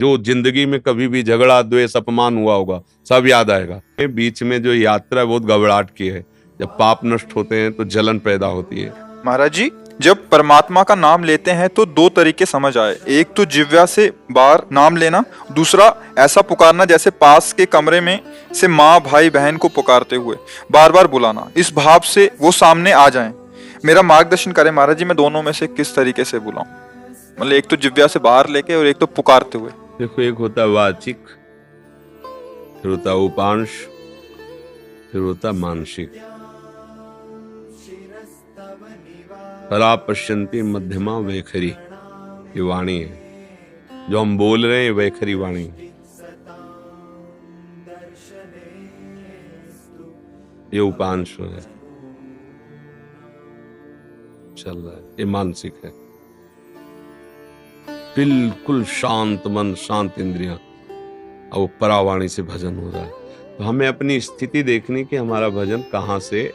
जो जिंदगी में कभी भी झगड़ा द्वेष अपमान हुआ होगा सब याद आएगा। बीच में जो यात्रा है बहुत घबराहट की है। जब पाप नष्ट होते हैं तो जलन पैदा होती है। महाराज जी, जब परमात्मा का नाम लेते हैं तो दो तरीके समझ आए। एक तो जिह्वा से बाहर नाम लेना, दूसरा ऐसा पुकारना जैसे पास के कमरे में से माँ भाई बहन को पुकारते हुए बार बार बुलाना, इस भाव से वो सामने आ जाएं। मेरा मार्गदर्शन करें महाराज जी, मैं दोनों में से किस तरीके से बुलाऊं? मतलब एक तो जिह्वा से बाहर लेके और एक तो पुकारते हुए। देखो, एक होता है वाचिक, फिर होता है उपांश, फिर होता है मानसिक। परा पश्यंती मध्यमा वैखरी, ये वाणी है जो हम बोल रहे हैं, वैखरी वाणी। ये उपांश है, चल रहा है। ये मानसिक है, बिल्कुल शांत मन, शांत इंद्रियां, और वो परावाणी से भजन हो रहा है। तो हमें अपनी स्थिति देखनी कि हमारा भजन कहां से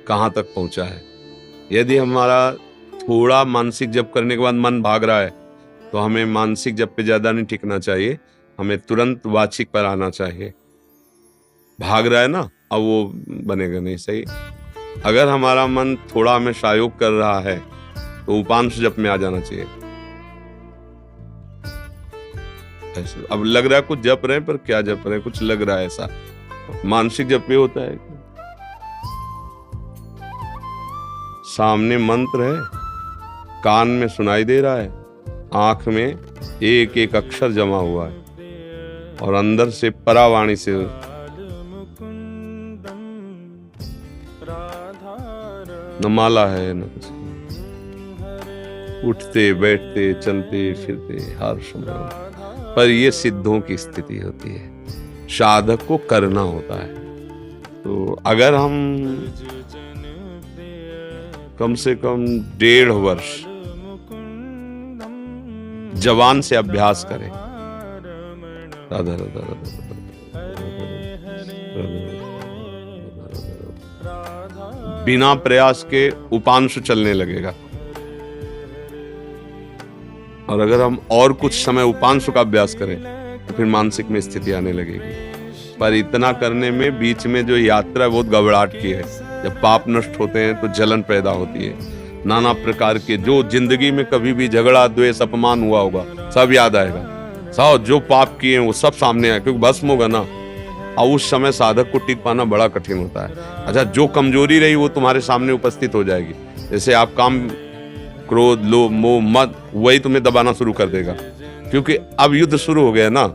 कहां तक पहुंचा है। यदि हमारा थोड़ा मानसिक जप करने के बाद मन भाग रहा है तो हमें मानसिक जप पे ज्यादा नहीं टिकना चाहिए, हमें तुरंत वाचिक पर आना चाहिए। भाग रहा है ना, अब वो बनेगा नहीं सही। अगर हमारा मन थोड़ा हमें सहयोग कर रहा है तो उपांश जप में आ जाना चाहिए। अब लग रहा है कुछ जप रहे हैं, पर क्या जप रहे हैं, कुछ लग रहा है ऐसा। मानसिक जप ये होता है, सामने मंत्र है, कान में सुनाई दे रहा है, आंख में एक एक अक्षर जमा हुआ है, और अंदर से परावाणी से न माला है न कुछ। उठते बैठते चलते फिरते हर समय, पर ये सिद्धों की स्थिति होती है, साधक को करना होता है। तो अगर हम कम से कम 1.5 वर्ष जवान से अभ्यास करें, राधा राधा राधा बिना प्रयास के उपांश चलने लगेगा। और अगर हम और कुछ समय उपांश का अभ्यास करें तो फिर मानसिक में स्थिति आने लगेगी। पर इतना करने में बीच में जो यात्रा है बहुत घबराहट की है। जब पाप नष्ट होते हैं तो जलन पैदा होती है। नाना प्रकार के जो जिंदगी में कभी भी झगड़ा द्वेष अपमान हुआ होगा सब याद आएगा। सब जो पाप किए हैं वो सब सामने आए, क्योंकि भस्म होगा ना। और उस समय साधक को टिक पाना बड़ा कठिन होता है। अच्छा, जो कमजोरी रही वो तुम्हारे सामने उपस्थित हो जाएगी। जैसे आप काम, क्रोध, लोभ, मोह, मद, वही तुम्हें दबाना शुरू कर देगा, क्योंकि अब युद्ध शुरू हो गया ना।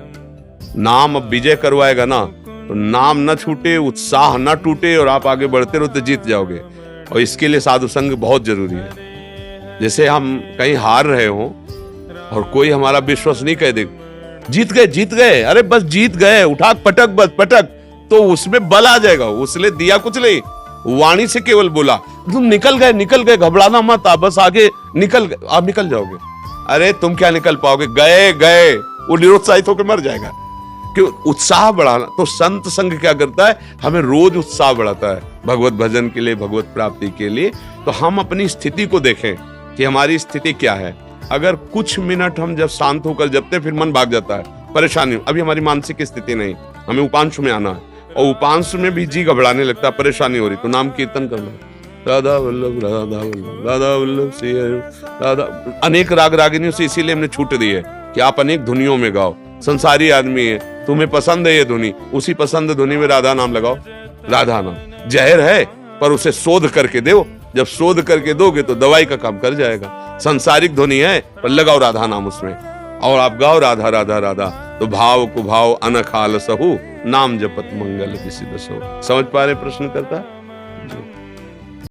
नाम अब विजय करवाएगा ना, तो नाम न छूटे, उत्साह न टूटे, और आप आगे बढ़ते रहो तो जीत जाओगे। और इसके लिए साधु संग बहुत जरूरी है। जैसे हम कहीं हार रहे हो और कोई हमारा विश्वास नहीं कह दे, जीत गए जीत गए, अरे बस जीत गए, उठा पटक बस पटक, तो उसमें बल आ जाएगा। उसने दिया कुछ नहीं, वाणी से केवल बोला तुम निकल गए, घबराना मत, आप बस आगे निकल गए, आप निकल जाओगे। अरे तुम क्या निकल पाओगे, गए, वो निरुत्साहित होकर मर जाएगा। क्यों? उत्साह बढ़ाना। तो संत संग क्या करता है, हमें रोज उत्साह बढ़ाता है भगवत भजन के लिए, भगवत प्राप्ति के लिए। तो हम अपनी स्थिति को देखें कि हमारी स्थिति क्या है। अगर कुछ मिनट हम जब शांत होकर जपते फिर मन भाग जाता है, परेशानी, अभी हमारी मानसिक स्थिति नहीं, हमें उपांश में आना है, और उपांश में भी जी घबराने लगता है, परेशानी हो रही, तो नाम कीर्तन करना, राधा वल्लभ राधा वल्लभ राधा वल्लभ श्री राधा। अनेक राग रागिनियों से इसीलिए हमने छूट दी है कि आप अनेक धुनियों में गाओ। संसारी आदमी है, तुम्हें पसंद है ये धुनी, उसी पसंद धुनी में राधा नाम लगाओ। राधा नाम जहर है, पर उसे शोध करके दो। जब शोध करके दोगे तो दवाई का काम कर जाएगा। सांसारिक ध्वनि है, पर लगाओ राधा नाम उसमें, और आप गाओ राधा राधा राधा। तो भाव को भाव अनखाल सहु, नाम जपत मंगल किसी दसो। समझ पा रहे प्रश्न करता?